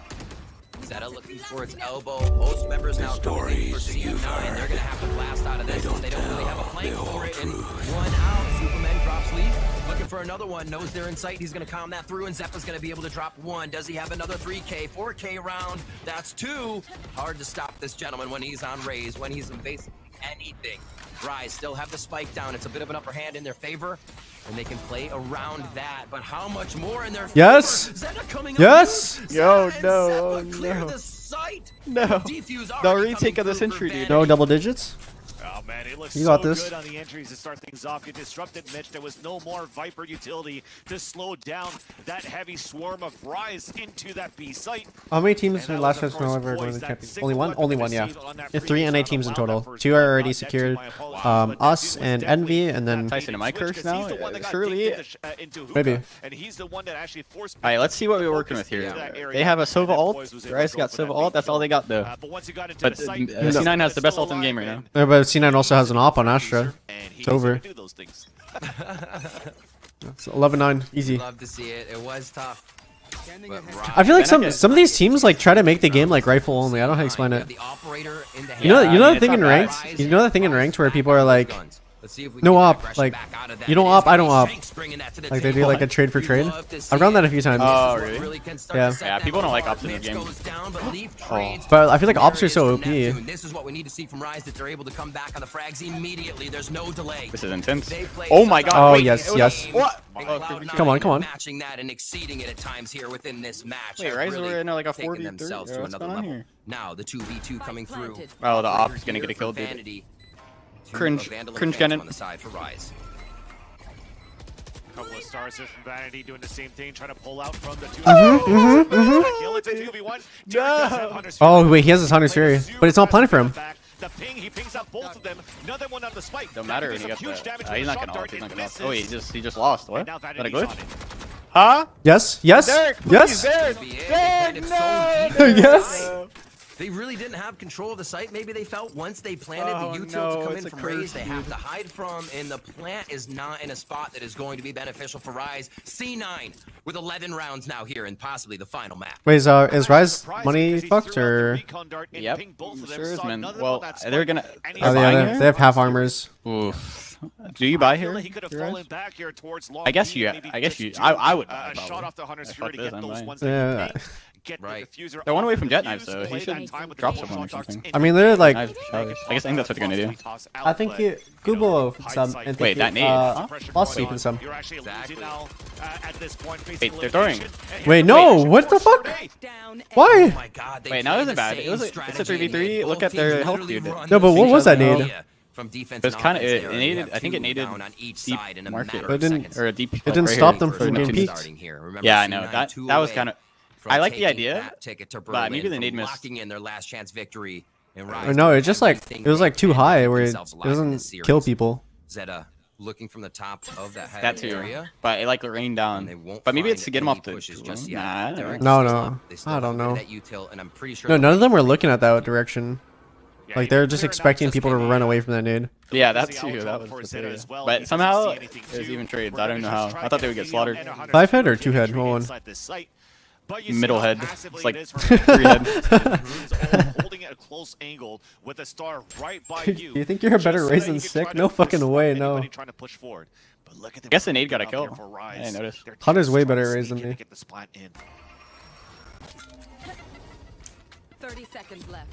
Zeta looking for its elbow. Most members now coming in for C9. They're gonna have to blast out of this. They don't really have a flank for it. And 1 out. Superman drops Leaf. Looking for another one. Knows they're in sight. He's gonna calm that through, and Zeppa's gonna be able to drop 1. Does he have another 3K, 4K round? That's 2. Hard to stop this gentleman when he's on Raze, when he's in basically anything. Rise still have the spike down. It's a bit of an upper hand in their favor, and they can play around that. But how much more in their favor? Yes. Yes. Yo, no, clear the sight. No. No retake of the century, dude. No double digits. Oh man, it looks you got so this. good on the entries to start things off. You disrupted Mitch. There was no more Viper utility to slow down that heavy swarm of Rise into that B site. How many teams in last round are going to champions? Only one? Only one, yeah. There's 3 NA teams in total. 2 are already secured. Us and Envy, and then Tyson, am I cursed now? Surely. Maybe. And he's the one that actually forced. Alright, let's see what we're working with here. They have a Sova ult. Rise got Sova ult. That's all they got though. But C9 has the best ult in the game right now. Yeah, but C9 also has an op on Astra. It's over. It's 11-9, easy. Love to see it. It was tough. I feel like some of these teams like try to make the game like rifle only. I don't know how to explain it. You know the thing in ranked. You know the thing in ranked where people are like, no op, like you don't op, I don't op. Like they do like a trade for trade. I've run that a few times. Oh really? Yeah. Yeah, people don't like ops in the game. But I feel like ops are so OP. This is what we need to see from Rise, that they're able to come back on the frags immediately. There's no delay. This is intense. Oh my god. Oh wait, yes. What? Come on. Matching that and exceeding it at times here within this match. Wait, Rise are in like a 4v3 to another level. Now the 2v2 coming through. Oh, the op is gonna get a kill, dude. Cringe cannon on the side for Rise. Couple of stars here from Vanity doing the same thing, trying to pull out from the 2. Oh wait, he has his Hunter's Fury, but it's not planning for him. The ping, he pings out both of them. Another one on the spike. Don't matter when you got the. He's not gonna ult. He's not gonna ult. Oh, he just lost. What? Is that a glitch? Huh? Yes. Yes. Derek, yes. Yes. They really didn't have control of the site. Maybe they felt once they planted the util to come in from Raze, they have to hide from, and the plant is not in a spot that is going to be beneficial for Rise. C9 with 11 rounds now here and possibly the final map. Wait, is Rise money fucked or? Yep, sure is, man. Well, they're gonna. Oh, yeah, they have half armors. Oof. Do you buy here? I guess you. I would. Shot off the Hunter's Fury to get those ones. Yeah. Right. They're one away from Jet Knives, so he should drop someone or something. I mean, they're like. I guess that's what they're gonna do. I think Google some. Wait, that nade? Lost sleep in some. Wait, they're throwing. Wait, no! What the fuck? Why? Oh my God, wait, now it isn't bad. It's a 3v3. Look at their health, dude. No, but what was that nade? From defense, it was kind of it needed. I think it needed on each deep side in a market, matter of seconds. or a deep. It didn't stop them from getting peaked. Yeah, I know that was kind of. I like the idea, but maybe they need miss. Locking in their last chance victory. No, it's just like it was like too high where it doesn't kill people. Zeta looking from the top of that area, but it like rained down. But maybe it's to get them off the. Nah, no, I don't know. No, none of them were looking at that direction. Like they're just expecting people to run away from that nade. Yeah, that's true. That was the But somehow there's even trades. I don't know how. I thought they would get slaughtered. 5 head or 2 head? One. Middle head. It's like 3 head. sitting at a close angle with a star right by Do you. you think you're a better Raze than Sick? No fucking way, no. Trying to push forward. But look at the I guess the nade got a kill. I didn't notice. Hunter's way better at Raze than me. 30 seconds left.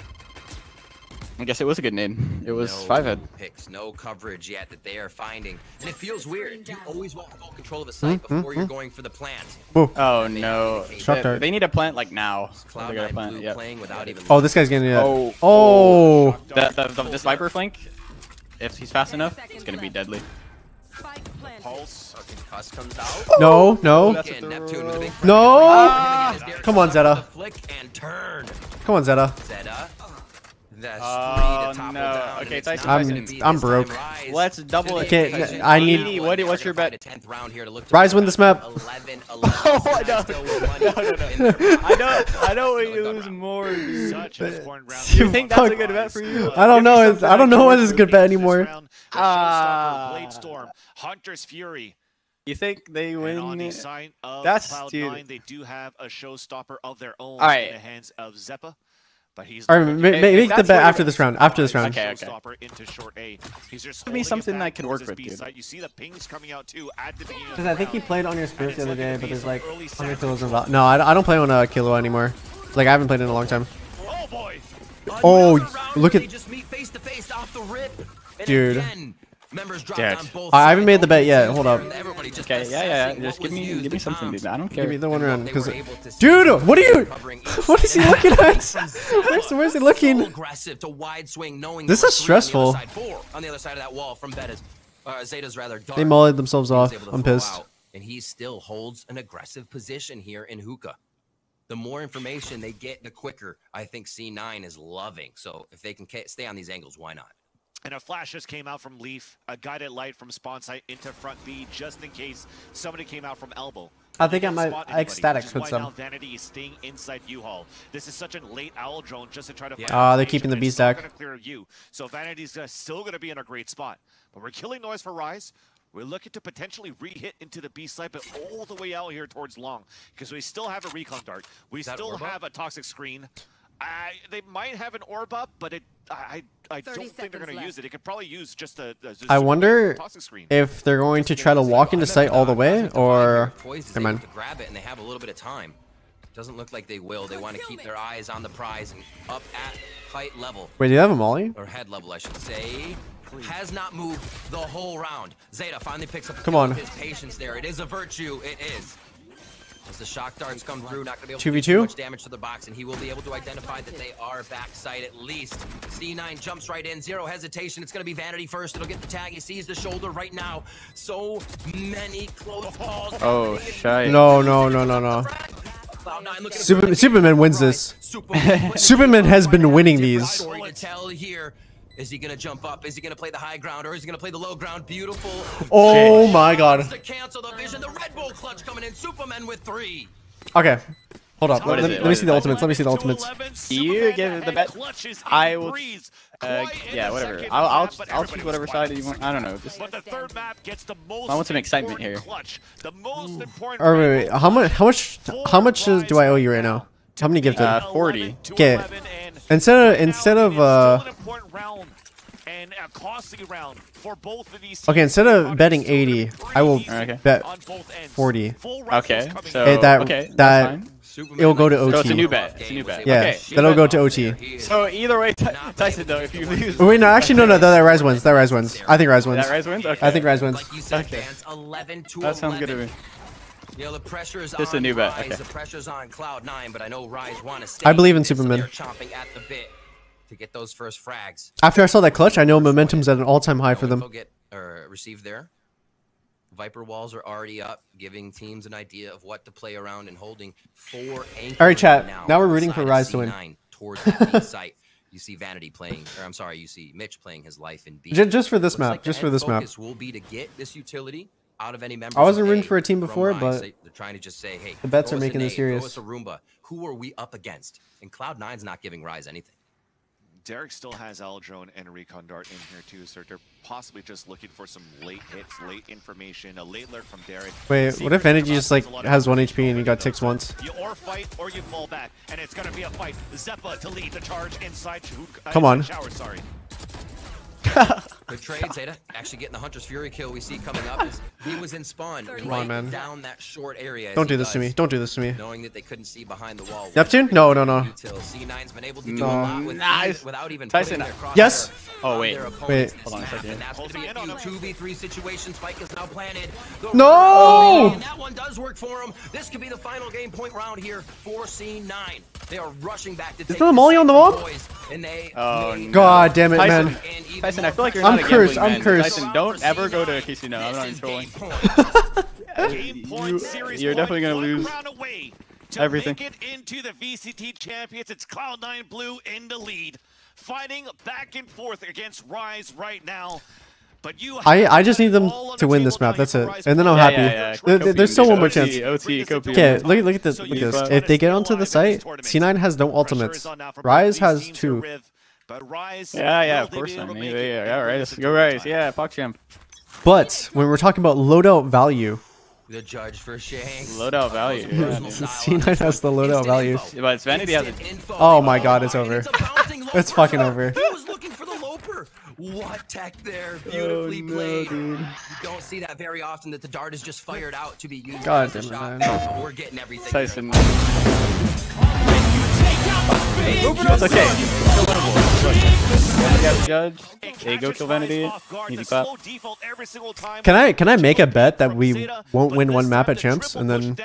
I guess it was a good nade. It was 5-head. Picks, no coverage yet that they are finding. And it feels weird. You always want to go control of a site before you're going for the plant. Oh no. Shock dart. They need a plant like now. Cloud9 Blue playing without even Oh, this guy's getting it. Oh. This Viper flank, if he's fast enough, it's gonna be deadly. Pulse. Cuss comes out. No, no. Neptune with a big No. Come on, Zeta. Flick and turn. Come on, Zeta. Zeta. That's Oh, 3 to topple no. down. Okay, It's not I'm- gonna be I'm this broke. time Rise. Let's double it. Okay, I need- 80. What's your bet? 10th round here to look Rise win this map. 11, Oh, I know. still with money in No. their I know we lose more, dude. Such an important round. You think that's a good bet for you? I don't know. I don't know what is a good bet anymore. Blade Storm, Hunter's Fury. You think they And on the win? side of That's Cloud9, dude. they do have a showstopper of their own Alright. in the hands of Zeppa. But he's All right, make the that's bet what after you're- this round. After this round. Okay. Showstopper into short A. He's just Give me holding it something back I can towards work his with, B dude. site. You see the pings coming out too at the beginning of Because the I think he round. played on your And Spirits the it's other day, gonna but be there's some like early 100 sacrifice. kilos involved. No, I don't play on a Kilo anymore. Like I haven't played in a long time. Oh boy! Oh, Another round look where at- they just meet face to face off the rip. And Dude. again, members dropped Dude. on both I haven't sides. made the bet yet. Hold up. Everybody just Okay, yeah. assessing Just what was used give me to something, comp. dude. I don't care. Give me the one round, They because were able to see dude, what are you? covering each What is he and looking every at? from zero Where's he to looking? so aggressive to wide swing, knowing This there were is 3 on the other stressful. side, 4 on the other side of that wall from Zeta's rather. They mullied themselves He was off. able to I'm throw pissed. out, and he still holds an aggressive position here in hookah. The more information they get, the quicker I think C9 is loving. So if they can stay on these angles, why not? And a flash just came out from Leaf, a guided light from spawn site into front B, just in case somebody came out from elbow. I think I Didn't might spot anybody, ecstatic which is with why some. now Vanity is staying inside U-Haul. This is such a late owl drone just to try to find they're information, keeping the but B it's not stack. gonna clear you. So Vanity's still going to be in a great spot. But we're killing noise for Rise. We're looking to potentially re-hit into the B site, but all the way out here towards long, because we still have a recon dart. We still have a toxic screen. They might have an orb up, but I don't think they're going to use it. It could probably use just a I wonder toxic screen. if they're going to try to walk into sight all the way, or Poised never mind. to grab it, and they have a little bit of time. Doesn't look like they will. They want to keep their eyes on the prize and up at height level, Wait, do you have a molly? or head level, I should say. Has not moved the whole round. Zeta finally picks up. Come on. His patience there. It is a virtue. It is. As the shock darts come through, not going to be able 2v2? to do too much damage to the box, and he will be able to identify that they are backside at least. C9 jumps right in, zero hesitation. It's going to be Vanity first. It'll get the tag. He sees the shoulder right now. So many close calls. Oh, shy. No. Superman wins this. Superman has been winning these. Story to tell here. Is he gonna jump up? Is he gonna play the high ground, or is he gonna play the low ground? Beautiful. Oh my god. To cancel the vision, the Red Bull clutch coming in. Superman with 3. Okay. Hold up. What Let is it? me see the ultimates. Let me see the ultimates. You give the bet. I will. Yeah, whatever. I'll choose whatever side you want. I don't know. Just. But the third map gets the most I want some excitement here. clutch. The most important Or wait. How much do I owe you right now? How many gifted? 40. Okay. Instead of and a costly round for both of these okay, instead of betting 80, I will Okay. bet on both ends. 40. Okay. So Hey, that okay. That's fine. it'll go to OT. So it's a new bet. It's a new bet. Yeah, Okay. that'll go to OT. So either way, Tyson, though, if you lose. Oh, wait, no, actually, no, that Rise wins. That Rise wins. I think Rise wins. That Rise wins? Okay. I think Rise wins. Like you said, Okay. fans, 11 to That sounds good to 11. me. You know, the pressure's Just a on new bet, Rise, okay. the pressure's on Cloud9, but I know Rise want to stay. I believe in so Superman. They're chomping at the bit to get those first frags. After I saw that clutch, I know momentum's at an all-time high for them. Info get received there. Viper walls are already up, giving teams an idea of what to play around and holding 4 anchors. All right, chat. Now Now we're rooting for inside of Rise to win. C9 towards the B site. You see Vanity playing, or I'm sorry, you see Mitch playing his life in B. Just for this Looks map. like the Just for end this map. focus will be to get this utility out of any members. I wasn't of rooting A for a team from before, Rise. but They're trying to just say, hey, the bets throw are us making an this A, serious. throw us a Roomba. Who are we up against? And Cloud9's not giving Rise anything. Derek still has Aldrone and Recon Dart in here too, so they're possibly just looking for some late hits, late information, a late alert from Derek. Wait, what if Energy just like has 1 HP and he got ticks once? You or fight or you fall back, and it's gonna be a fight. Zeppa to lead the charge inside. Come on. Shower, sorry. Good trade, Zeta. Actually getting the Hunter's Fury kill we see coming up. He was in spawn right down that short area. Don't do this to me. Don't do this to me. Knowing that they couldn't see behind the wall. Neptune? No, no, no. C9's been able to do a lot with ease without even Tyson. Yes. Oh wait. Wait. Hold on a second. And that's going to be a 2v3 situation. Spike is now planted. No! And that one does work for him. This could be the final game point round here for C9. They are rushing back to take the molly on the wall? And they God damn it, man. Tyson, I feel like you're I'm not a cursed. gambling I'm man. cursed. Tyson, don't ever go to Casino. I'm not trolling. You're definitely gonna lose everything. Make it into the VCT champions. It's Cloud9 Blue in the lead, fighting back and forth against Rise right now. But I just need them to win this map. That's it, and then I'm happy. There's still one more chance. Okay, look at this. Look at this. If they get onto the site, C9 has no ultimates. Rise has 2. Yeah, of course. I mean, yeah, Rise. Go Rise. Yeah, PogChamp. But when we're talking about loadout value, the judge for Shang. Loadout value. Yeah. C9 has the loadout value. But it's Vanity has it. Oh my god, it's over. It's fucking over. He was looking for the Loper. What tech there? Beautifully played. Dude. You don't see that very often, that the dart is just fired out to be used. God as a damn shot. it, man. We're getting everything. Tyson. It's okay. Judge. There you go, kill Vanity. Easy clap. Can I make a bet that we won't win one map at champs and then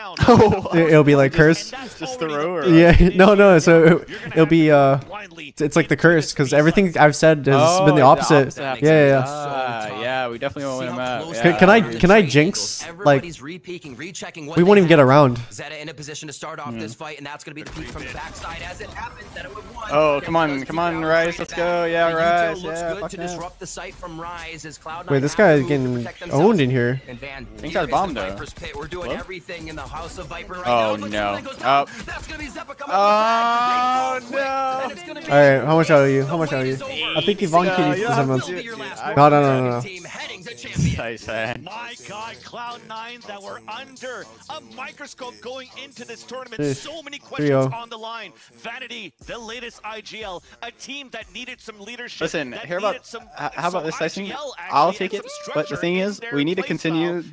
it'll be like curse? Just the row? Or yeah, no. So it'll be it's like the curse because everything I've said has been the opposite. Yeah, we definitely won't win a map. Yeah. Can I jinx? Like we won't even get around. Zeta in a position to start off this fight, and that's going to be the peak from the backside as it happens. Zeta with one. Oh, come on, Rise, let's go. Yeah, Rise. Yeah, good to disrupt the site from Rise as Cloud9. Wait, this guy is getting owned in here. I think that's bomb though. We're doing everything in the House of Viper right now. No. Oh. That's gonna be Zeppa coming no. Alright, how much are you? How much are you? I think Yvonne can use some months. No. My god, Cloud9 that were under a microscope going into this tournament. So many questions on the line. Vanity, the latest IGL, a team that needed some leadership. Listen, how about this, Tyson? I'll take it, but the thing is, we need to continue.